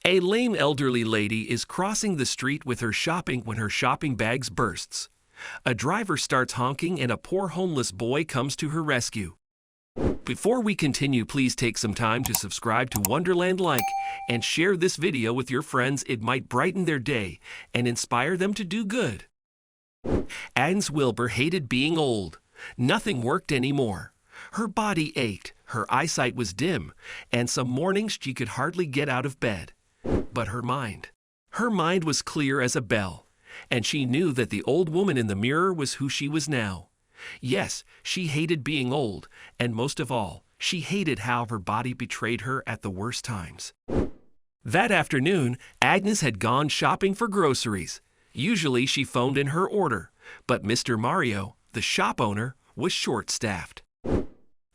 A lame elderly lady is crossing the street with her shopping when her shopping bags bursts. A driver starts honking and a poor homeless boy comes to her rescue. Before we continue, please take some time to subscribe to Wonderland, like, and share this video with your friends. It might brighten their day and inspire them to do good. Agnes Wilbur hated being old. Nothing worked anymore. Her body ached, her eyesight was dim, and some mornings she could hardly get out of bed. But her mind was clear as a bell, and she knew that the old woman in the mirror was who she was now. Yes, she hated being old, and most of all, she hated how her body betrayed her at the worst times. That afternoon, Agnes had gone shopping for groceries. Usually she phoned in her order, but Mr. Mario, the shop owner, was short-staffed.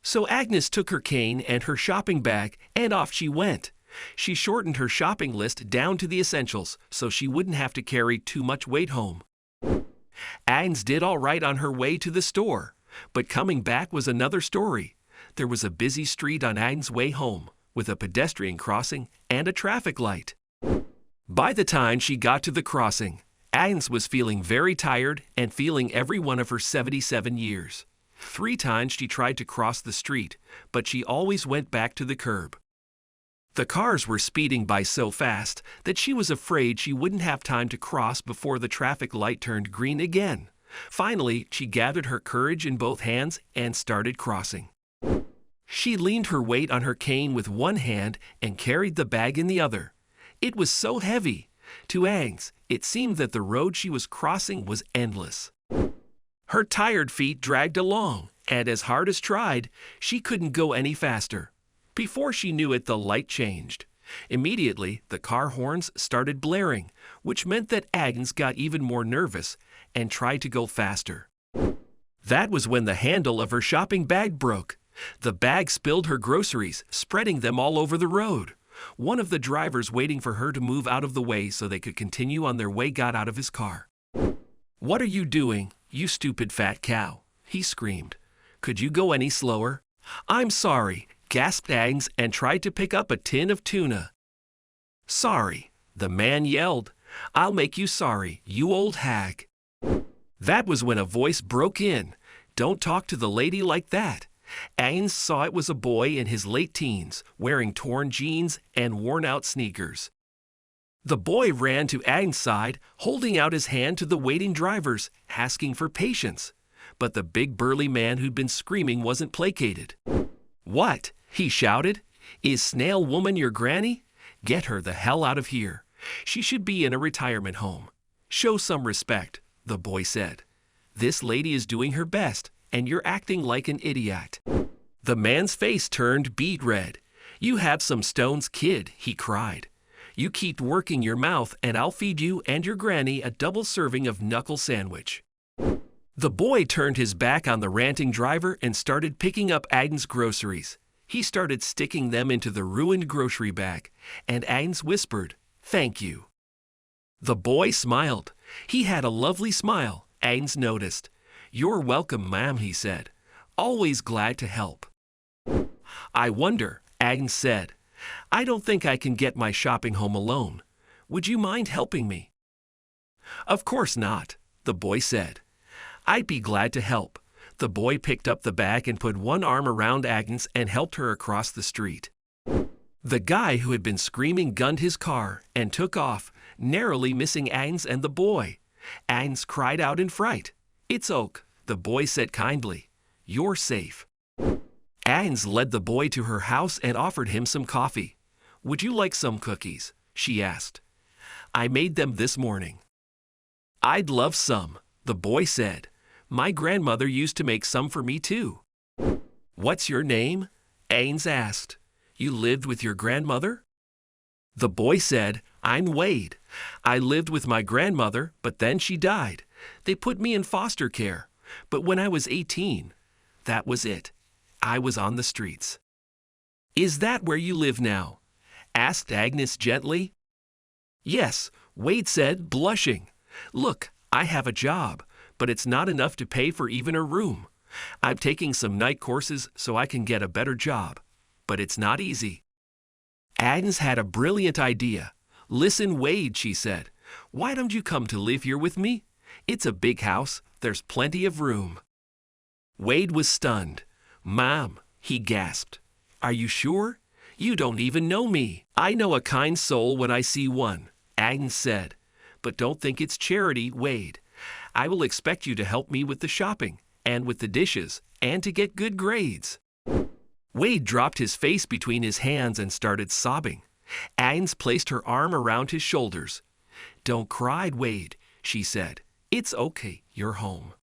So Agnes took her cane and her shopping bag, and off she went. She shortened her shopping list down to the essentials so she wouldn't have to carry too much weight home. Agnes did all right on her way to the store, but coming back was another story. There was a busy street on Agnes' way home, with a pedestrian crossing and a traffic light. By the time she got to the crossing, Agnes was feeling very tired and feeling every one of her 77 years. 3 times she tried to cross the street, but she always went back to the curb. The cars were speeding by so fast that she was afraid she wouldn't have time to cross before the traffic light turned green again. Finally, she gathered her courage in both hands and started crossing. She leaned her weight on her cane with one hand and carried the bag in the other. It was so heavy. To Agnes, it seemed that the road she was crossing was endless. Her tired feet dragged along, and as hard as tried, she couldn't go any faster. Before she knew it, the light changed. Immediately, the car horns started blaring, which meant that Agnes got even more nervous and tried to go faster. That was when the handle of her shopping bag broke. The bag spilled her groceries, spreading them all over the road. One of the drivers waiting for her to move out of the way so they could continue on their way got out of his car. "What are you doing, you stupid fat cow?" he screamed. "Could you go any slower?" "I'm sorry," gasped Agnes and tried to pick up a tin of tuna. "Sorry," the man yelled. "I'll make you sorry, you old hag." That was when a voice broke in. "Don't talk to the lady like that." Agnes saw it was a boy in his late teens, wearing torn jeans and worn-out sneakers. The boy ran to Agnes' side, holding out his hand to the waiting drivers, asking for patience. But the big burly man who'd been screaming wasn't placated. "What?" he shouted. "Is Snail Woman your granny? Get her the hell out of here. She should be in a retirement home. Show some respect," the boy said. "This lady is doing her best, and you're acting like an idiot." The man's face turned beet red. "You have some stones, kid," he cried. "You keep working your mouth, and I'll feed you and your granny a double serving of knuckle sandwich." The boy turned his back on the ranting driver and started picking up Agnes' groceries. He started sticking them into the ruined grocery bag, and Agnes whispered, "Thank you." The boy smiled. He had a lovely smile, Agnes noticed. "You're welcome, ma'am," he said. "Always glad to help." "I wonder," Agnes said. "I don't think I can get my shopping home alone. Would you mind helping me?" "Of course not," the boy said. "I'd be glad to help." The boy picked up the bag and put one arm around Agnes and helped her across the street. The guy who had been screaming gunned his car and took off, narrowly missing Agnes and the boy. Agnes cried out in fright. "It's Oak," the boy said kindly. "You're safe." Agnes led the boy to her house and offered him some coffee. "Would you like some cookies?" she asked. "I made them this morning." "I'd love some," the boy said. "My grandmother used to make some for me too." "What's your name?" Agnes asked. "You lived with your grandmother?" The boy said, "I'm Wade. I lived with my grandmother, but then she died. They put me in foster care. But when I was 18, that was it. I was on the streets." "Is that where you live now?" asked Agnes gently. "Yes," Wade said, blushing. "Look, I have a job, but it's not enough to pay for even a room. I'm taking some night courses so I can get a better job, but it's not easy." Agnes had a brilliant idea. "Listen, Wade," she said. "Why don't you come to live here with me? It's a big house. There's plenty of room." Wade was stunned. "Mom," he gasped. "Are you sure? You don't even know me." "I know a kind soul when I see one," Agnes said. "But don't think it's charity, Wade. I will expect you to help me with the shopping, and with the dishes, and to get good grades." Wade dropped his face between his hands and started sobbing. Agnes placed her arm around his shoulders. "Don't cry, Wade," she said. "It's okay, you're home."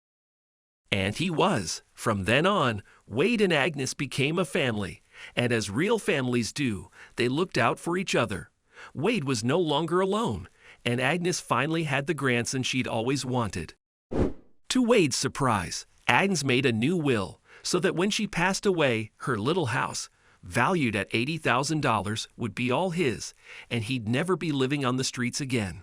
And he was. From then on, Wade and Agnes became a family, and as real families do, they looked out for each other. Wade was no longer alone, and Agnes finally had the grandson she'd always wanted. To Wade's surprise, Agnes made a new will, so that when she passed away, her little house, valued at $80,000, would be all his, and he'd never be living on the streets again.